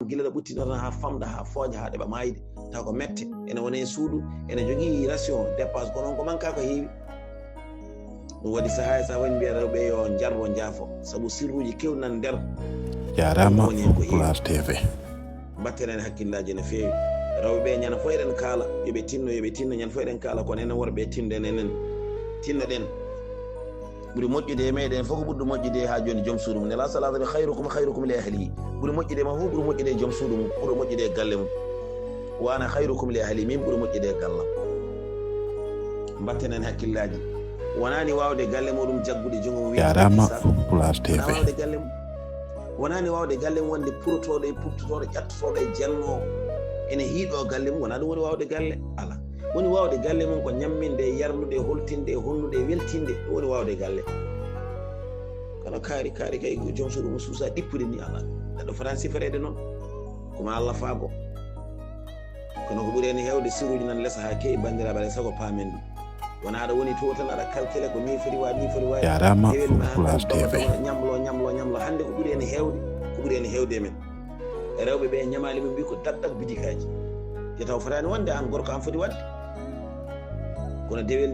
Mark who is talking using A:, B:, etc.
A: gila ɗo ɓuttinota ha famda ha fooƴa ha ɗeɓa mayde taw ko mette ene wone suudu ene jogui ration dépense ko noon ko manka ko heewi ɗum waɗi saha sa woni mbiya rewɓe yo jarro jaafo saabu sirruji kewɗi nan nder
B: jarama Place TV
A: batten en hakkillaji no feewi rewɓe ñana fo eɗen kaala yoɓe tinno ñana fo eɗen kaala kono enen worɓe tinden enen tinnoɗen ɓuri moƴƴude e meɗen fof ko ɓurɗo moƴƴude ha joni joom suudu mum nela salatu khayrukum li ahlihi ɓuri moƴƴude ma fof ɓuri moƴƴude e joom suudu mum ɓuri moƴƴude e galle mum wana khayrukum li ahli min ɓuri moƴƴude e gallam batten en hakkillaji wonani wawde galle muɗum jaggude jogum
B: jarama Place TV
A: wawde galle mum wonani wawde galle mum wonde purotoɗo e purtotoɗo ƴattotoɗo e jenno ene hiiɗo galle mum wona ɗum woni wawde galle ala woni wawde galle mum ko ñamminde e yarnude holtinde e honnude e weltinde ɗum woni wawde galle kono kaari kay joom suudu mum suusa ɗippude ni ala neɗɗo fotani sifarede noon koma Allah faago kono ko ɓuuri hen hewde siruji nan lesa ha kewi bandiraɓe aɗa sago paamen ɗum wona aɗa woni to tan aɗa calcule ko ni foti waɗi
B: jarama Place TV
A: ñamlo hande ko ɓuuri hen hewde men rewɓe ɓe ñamali ɓe mbi ko dag bidikaji te taw fotani wonde an gorko an foti wadde kono dewel